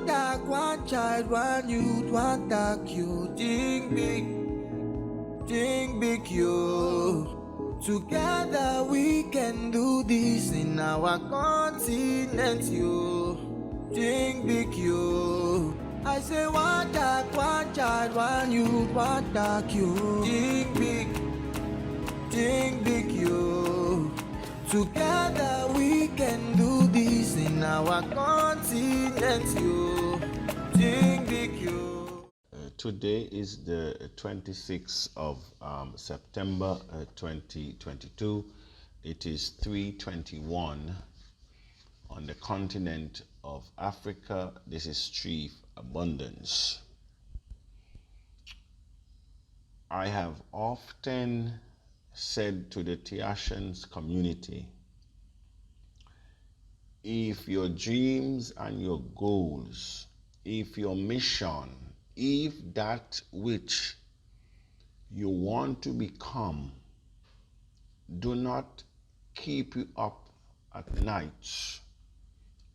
talk, one child, one youth, one talk, you think big, you. Together we can do this in our continent, you. Think big, you. I say one talk, one child, one youth, one talk, you. Think big, you. Together we can do this in our continent, you. Think big, you. Today is the 26th of September 2022. It is 3:21 on the continent of Africa. This is Chief Abundance. I have often said to the Tiascians community, if your dreams and your goals, if your mission, if that which you want to become do not keep you up at night,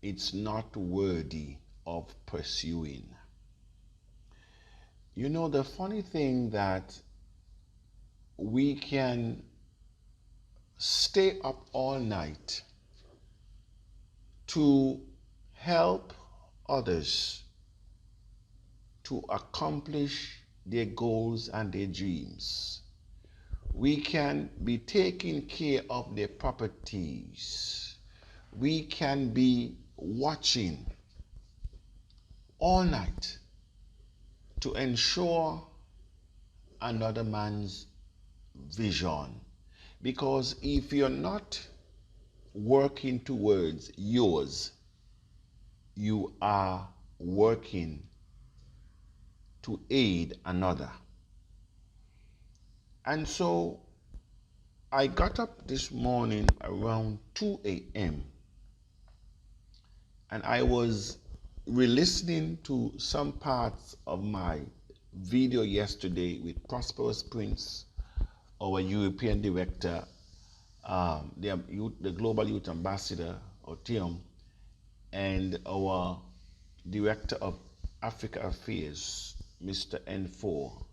it's not worthy of pursuing. You know, the funny thing that we can stay up all night to help others to accomplish their goals and their dreams. We can be taking care of their properties. We can be watching all night to ensure another man's vision. Because if you're not working towards yours, you are working to aid another. And so I got up this morning around 2 a.m. and I was re-listening to some parts of my video yesterday with Prosperous Prince, our European director, the Global Youth Ambassador, or TIAM, and our Director of Africa Affairs, Mr. N4,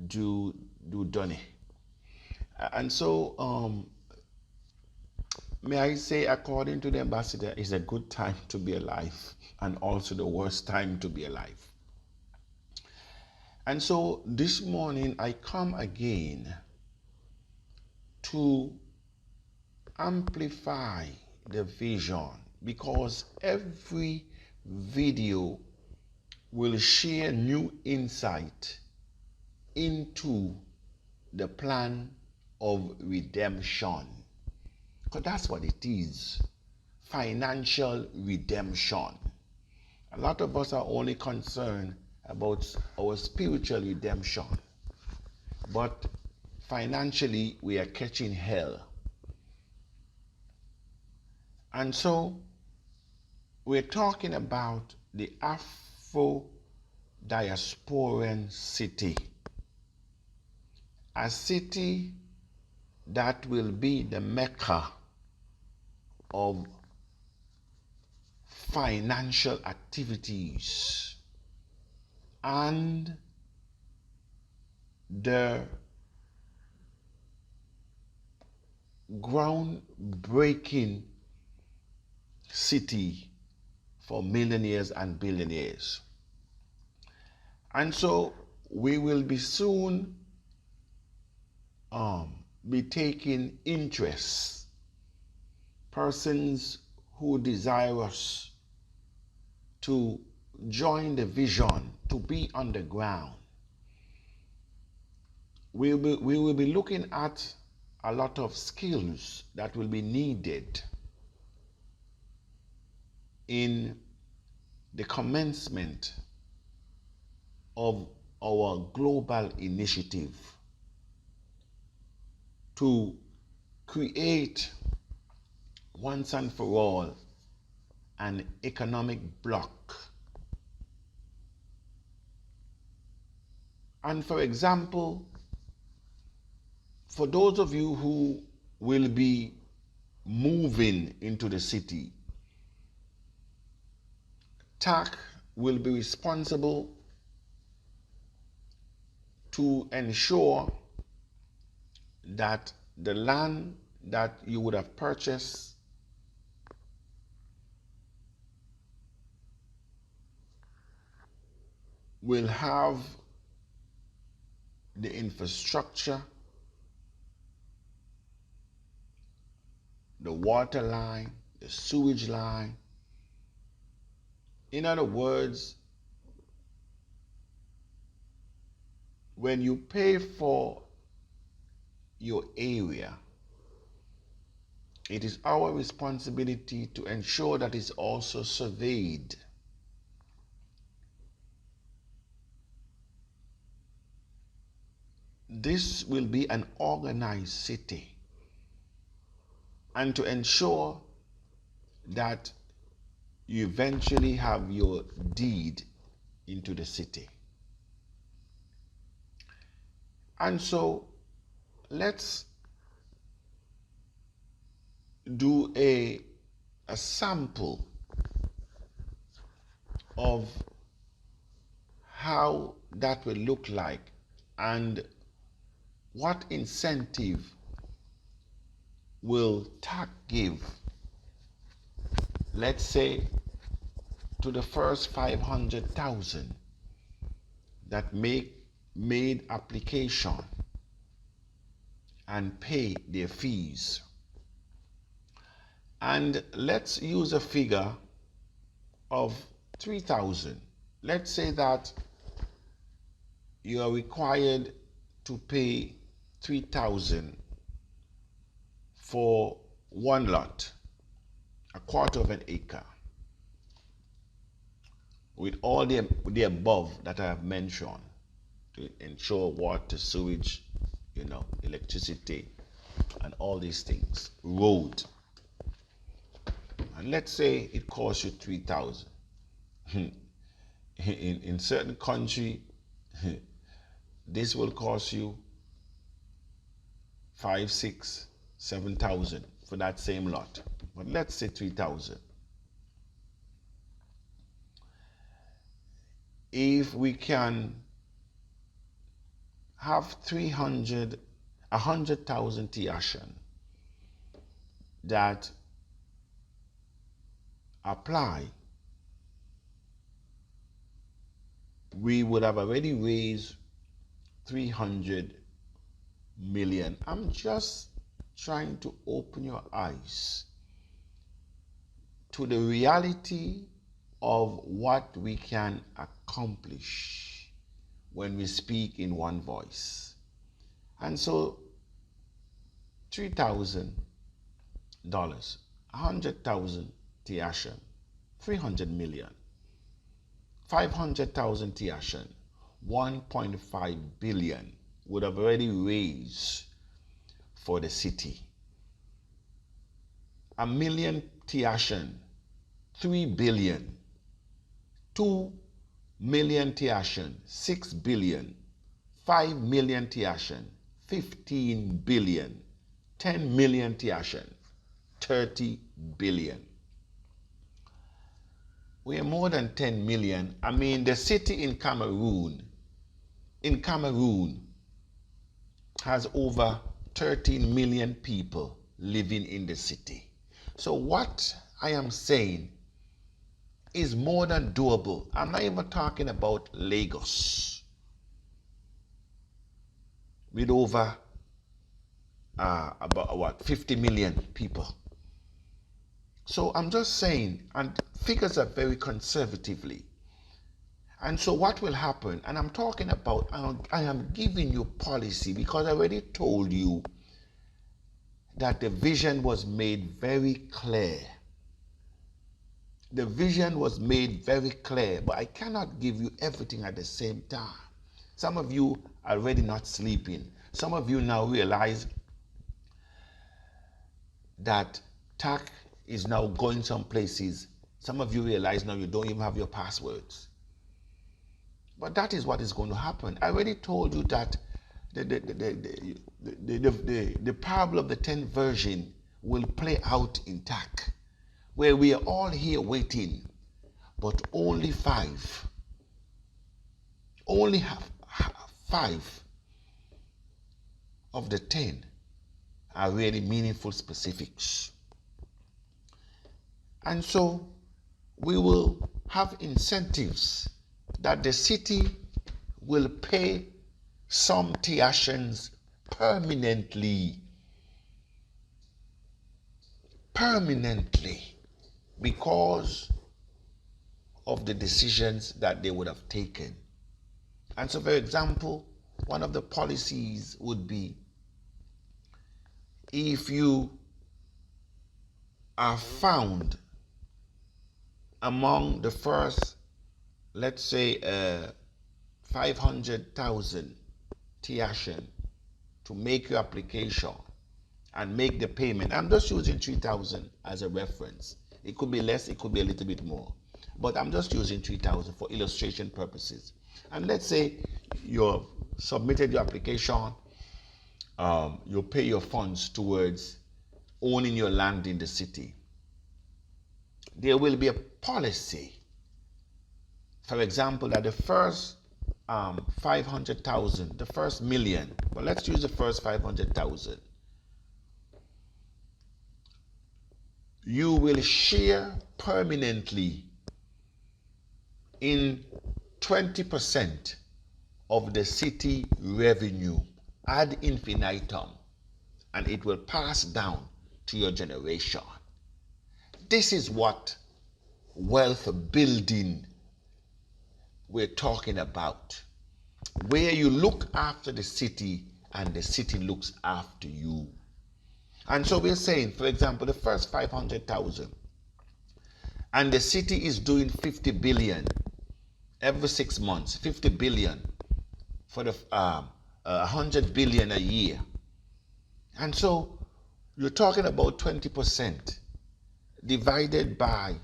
Dudoni. And so, may I say, according to the ambassador, it's a good time to be alive and also the worst time to be alive. And so this morning I come again to amplify the vision, because every video will share new insight into the plan of redemption. Because that's what it is, financial redemption. A lot of us are only concerned about our spiritual redemption, but financially we are catching hell. And so we're talking about the Afro-Diasporian City, a city that will be the Mecca of financial activities and the groundbreaking city for millionaires and billionaires. And so we will be soon be taking interest, persons who desire us to join the vision, to be on the ground. We will be looking at a lot of skills that will be needed in the commencement of our global initiative to create once and for all an economic bloc. And for example, for those of you who will be moving into the city, TACC will be responsible to ensure that the land that you would have purchased will have the infrastructure, the water line, the sewage line. In other words, when you pay for your area, it is our responsibility to ensure that it's also surveyed. This will be an organized city, and to ensure that you eventually have your deed into the city. And so let's do a sample of how that will look like and what incentive will TACC give, let's say, to the first 500,000 that made application and pay their fees. And let's use a figure of 3,000. Let's say that you are required to pay 3,000 for one lot, a quarter of an acre, with all the above that I have mentioned, to ensure water, sewage, electricity, and all these things, road. And let's say it costs you 3,000. In certain country, this will cost you 5, 6, 7,000 for that same lot. But let's say 3,000. If we can have 100,000 TACC that apply, we would have already raised 300 million. I'm just trying to open your eyes to the reality of what we can accomplish when we speak in one voice. And so $3,000, 100,000 TACC, 300 million, 500,000 TACC, 1.5 billion would have already raised for the city. 1 million TACC, 3 billion. 2 million TACC, 6 billion. 5 million TACC, 15 billion. 10 million TACC, 30 billion. We are more than 10 million. I mean, the city in Cameroon has over 13 million people living in the city. So what I am saying is more than doable. I'm not even talking about Lagos with over about 50 million people. So I'm just saying, and figures are very conservatively. And so what will happen, and I'm talking about, I am giving you policy because I already told you that the vision was made very clear. The vision was made very clear, but I cannot give you everything at the same time. Some of you are already not sleeping. Some of you now realize that TACC is now going some places. Some of you realize now you don't even have your passwords. But that is what is going to happen. I already told you that the parable of the 10 virgins will play out in TACC, where we are all here waiting. but only five, only have 5 of the 10 are really meaningful specifics. And so we will have incentives that the city will pay some TACCians permanently, because of the decisions that they would have taken. And so, for example, one of the policies would be, if you are found among the first, let's say, 500,000 TACCian to make your application and make the payment. I'm just using 3,000 as a reference. It could be less, it could be a little bit more, but I'm just using 3,000 for illustration purposes. And let's say you submitted your application, you pay your funds towards owning your land in the city. There will be a policy, for example, that the first 500,000, the first million, but let's use the first 500,000, you will share permanently in 20% of the city revenue ad infinitum, and it will pass down to your generation. This is what wealth building we're talking about, where you look after the city and the city looks after you. And so we're saying, for example, the first 500,000, and the city is doing 50 billion every 6 months, 50 billion for the 100 billion a year. And so you're talking about 20% divided by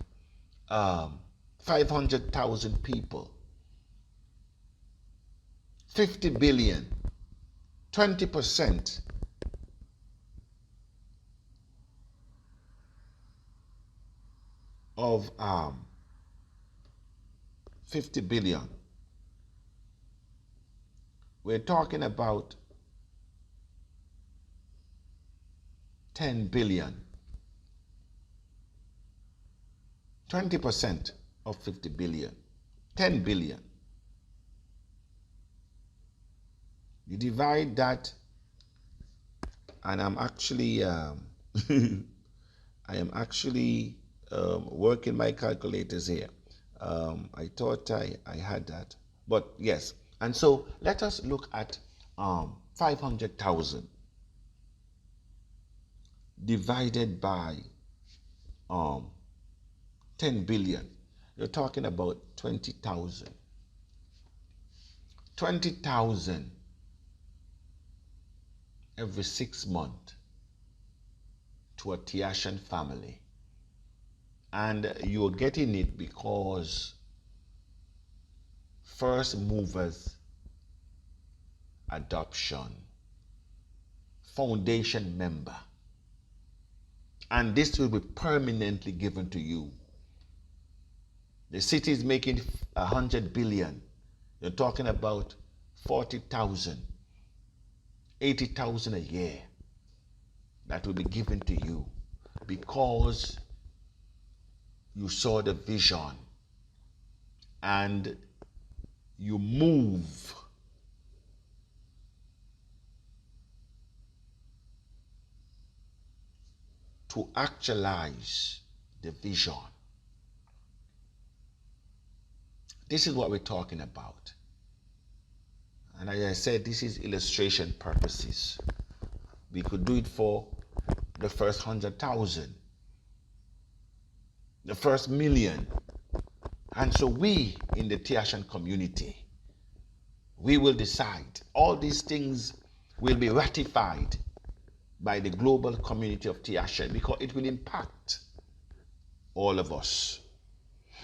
500,000 people. 50 billion, 20% of 50 billion. We're talking about 10 billion. 20% of 50 billion, 10 billion. You divide that, and I'm actually I am actually working my calculators here. I thought I had that, but yes. And so let us look at 500,000 divided by 10 billion. You're talking about 20,000. 20,000 every 6 months to a TACCian family. And you're getting it because first movers adoption, foundation member, and this will be permanently given to you. The city is making 100 billion. You're talking about 40,000, 80,000 a year that will be given to you because you saw the vision and you move to actualize the vision. This is what we're talking about. And as I said, this is illustration purposes. We could do it for the first 100,000, the first million. And so we in the TACCian community, we will decide. All these things will be ratified by the global community of TACCian because it will impact all of us.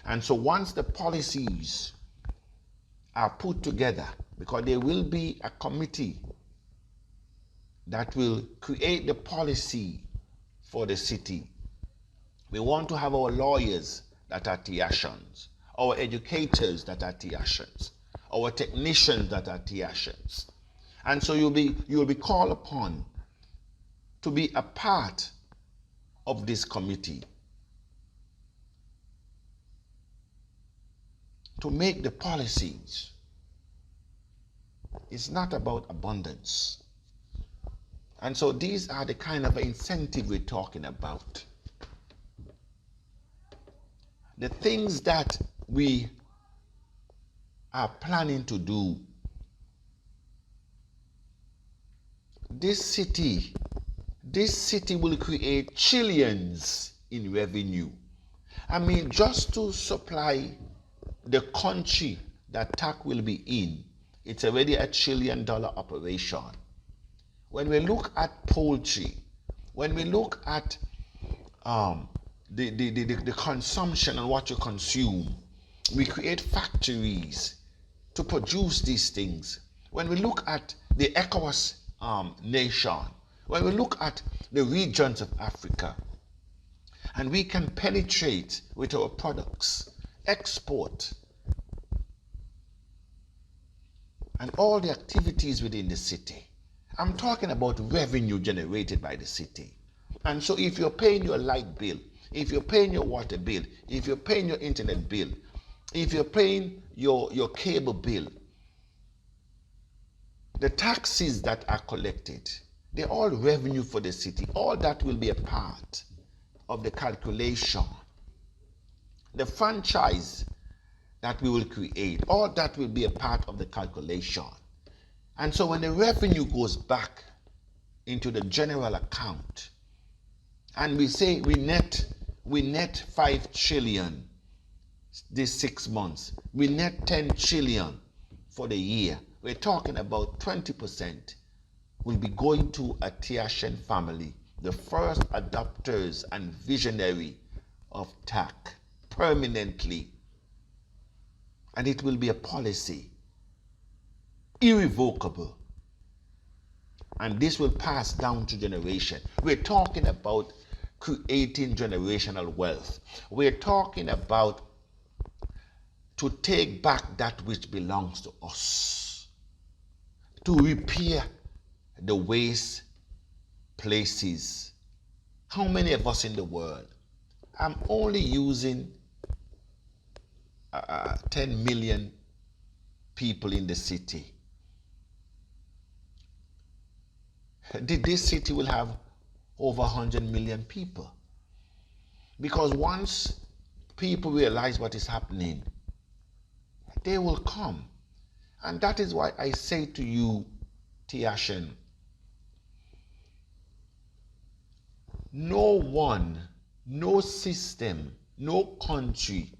And so once the policies are put together, because there will be a committee that will create the policy for the city. We want to have our lawyers that are TACCians, our educators that are TACCians, our technicians that are TACCians. And so you'll be called upon to be a part of this committee, to make the policies. It's not about abundance. And so these are the kind of incentive we're talking about. The things that we are planning to do. This city will create trillions in revenue. I mean, just to supply the country that TACC will be in, it's already $1 trillion operation. When we look at poultry, when we look at the consumption and what you consume, we create factories to produce these things. When we look at the ECOWAS nation, when we look at the regions of Africa, and we can penetrate with our products, export, and all the activities within the city. I'm talking about revenue generated by the city. And so if you're paying your light bill, if you're paying your water bill, if you're paying your internet bill, if you're paying your cable bill, the taxes that are collected, they're all revenue for the city. All that will be a part of the calculation. The franchise that we will create, all that will be a part of the calculation. And so when the revenue goes back into the general account, and we say we net 5 trillion this 6 months, we net 10 trillion for the year, we're talking about 20% will be going to a TACCian family, the first adopters and visionary of TACC permanently. And it will be a policy, irrevocable. And this will pass down to generation. We're talking about creating generational wealth. We're talking about to take back that which belongs to us, to repair the waste places. How many of us in the world? I'm only using 10 million people in the city. This city will have over 100 million people. Because once people realize what is happening, they will come. And that is why I say to you, TACCian, no one, no system, no country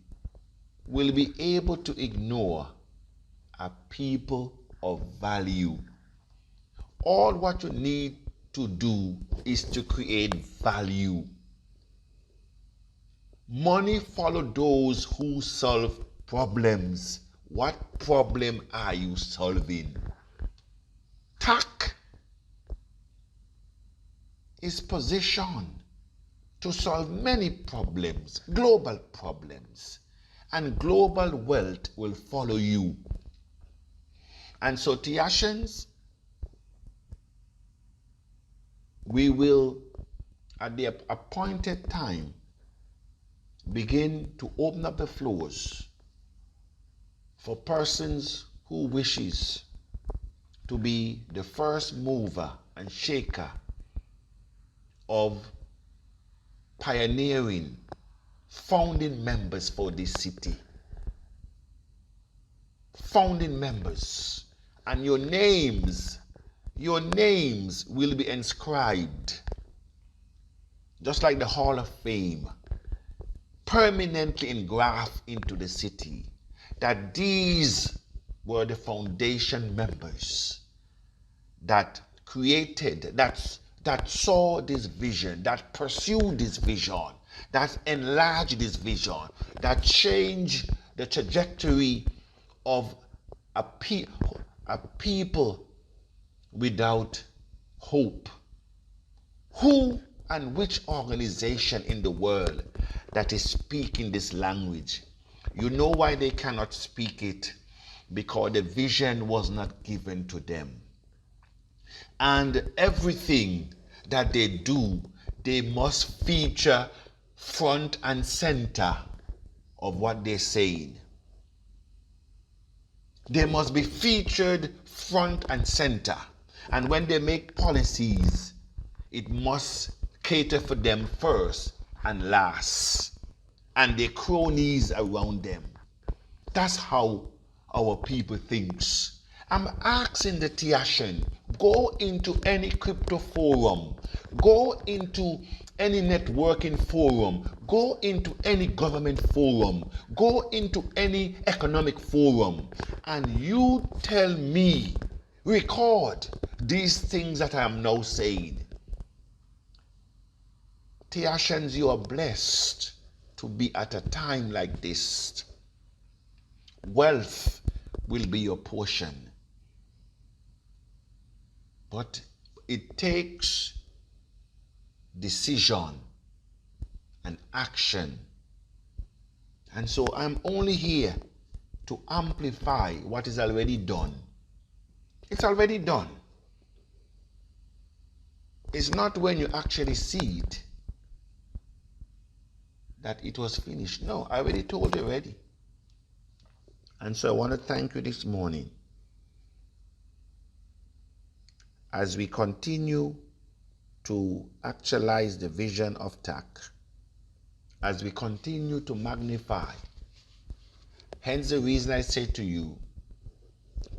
will be able to ignore a people of value. All what you need to do is to create value. Money follow those who solve problems. What problem are you solving? TACC is positioned to solve many problems, global problems, and global wealth will follow you. And so, TACCians, we will, at the appointed time, begin to open up the floors for persons who wishes to be the first mover and shaker of pioneering, founding members for this city. Founding members. And your names will be inscribed, just like the Hall of Fame, permanently engrafted into the city, that these were the foundation members that created, that saw this vision, that pursued this vision, that enlarged this vision, that changed the trajectory of a people without hope. Who and which organization in the world that is speaking this language, You know why they cannot speak it? Because the vision was not given to them. And everything that they do, they must feature front and center of what they're saying. They must be featured front and center. And when they make policies, it must cater for them first and last, and their cronies around them. That's how our people thinks. I'm asking the TACC, go into any crypto forum, go into any networking forum, go into any government forum, go into any economic forum, and you tell me, record these things that I am now saying. TACCs, you are blessed to be at a time like this. Wealth will be your portion. But it takes decision and action. And so I'm only here to amplify what is already done. It's already done. It's not when you actually see it that it was finished. No, I already told you already. And so I want to thank you this morning as we continue to actualize the vision of TACC, as we continue to magnify. Hence the reason I say to you,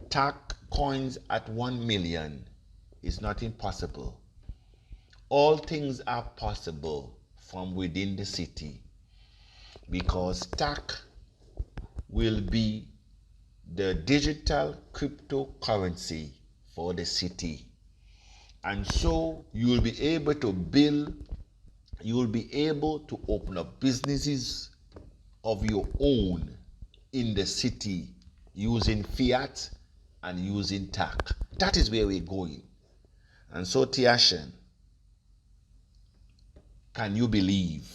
TACC coins at 1 million is not impossible. All things are possible from within the city, because TACC will be the digital cryptocurrency for the city. And so you will be able to build, you will be able to open up businesses of your own in the city using fiat and using TACC. That is where we're going. And so TACC, can you believe?